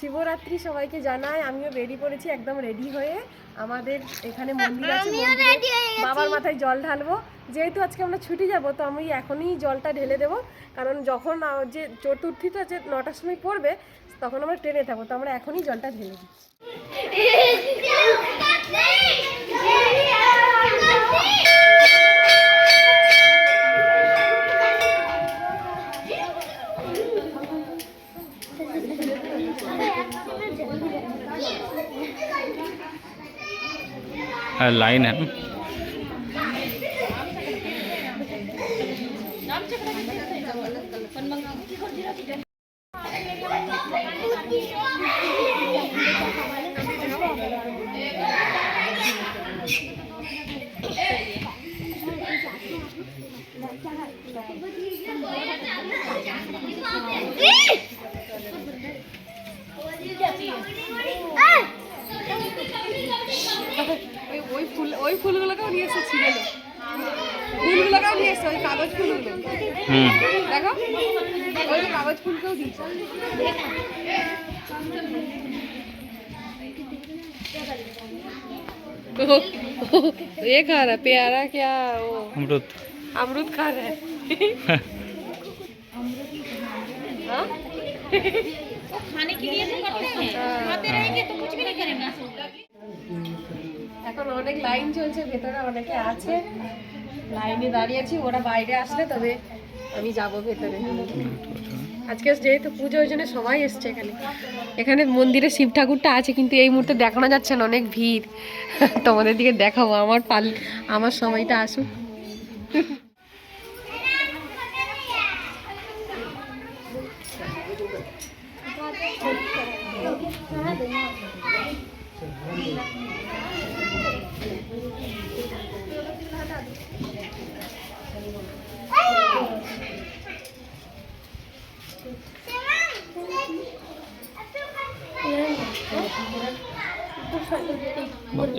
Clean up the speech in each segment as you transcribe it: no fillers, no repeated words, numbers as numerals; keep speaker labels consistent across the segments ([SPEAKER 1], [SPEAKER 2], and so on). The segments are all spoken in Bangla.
[SPEAKER 1] শিবরাত্রি সবাইকে জানাই। আমিও বেরিয়ে পড়েছি একদম রেডি হয়ে। আমাদের এখানে মন্দির আছে, মন্দিরে বাবার মাথায় জল ঢালবো। যেহেতু আজকে আমরা ছুটি যাব, তো আমি এখনই জলটা ঢেলে দেবো, কারণ যখন যে চতুর্থীটা যে 9টার সময় পড়বে তখন আমরা ট্রেনে থাকবো, তো আমরা এখনই জলটা ঢেলে দিই।
[SPEAKER 2] लाइन है
[SPEAKER 1] ওই ফুলগুলোকেও নিয়ে এসেছি, ফুলগুলোকেও নিয়ে এসছে, ওই কাগজ ফুলগুলো দেখো, ওই কাগজ ফুলকেও দিচ্ছে। ये खा रहा है प्यारा, क्या वो
[SPEAKER 2] अमरुद
[SPEAKER 1] अमरुद खा रहा है।
[SPEAKER 3] खाने के लिए तो करते हैं, खाते रहेंगे तो कुछ भी नहीं करेंगे।
[SPEAKER 1] এখন অনেক লাইন চলছে, ভেতরে অনেকে আছে, লাইনে দাঁড়িয়ে আছি। ওরা বাইরে আসলে তবে আমি যাব ভেতরে। আজকে যেহেতু পুজো, ওই জন্য সবাই এসছে এখানে। এখানে মন্দিরে শিব ঠাকুরটা আছে, কিন্তু এই মুহূর্তে দেখানো যাচ্ছে না, অনেক ভিড়। তোমাদের দিকে দেখাবো আমার সময়টা আসুক।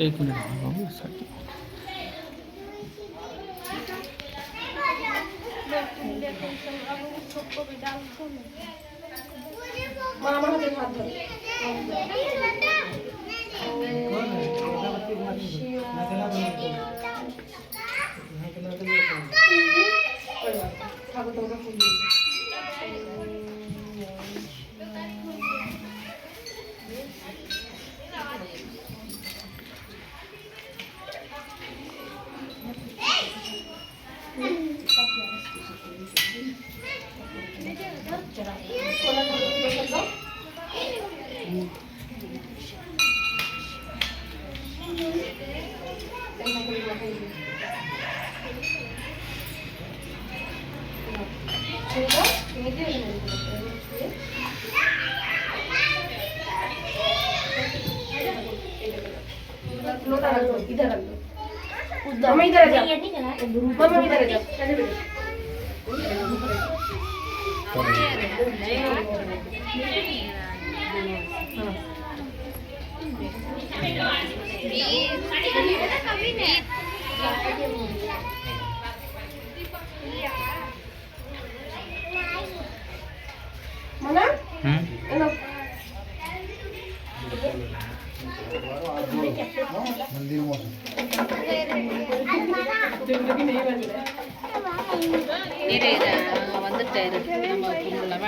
[SPEAKER 2] एक मिनट इधर रख दो, मम्मी इधर आ जाओ, मम्मी इधर आ जाओ। मना मंदिर
[SPEAKER 3] வந்துட்டாரு நம்ம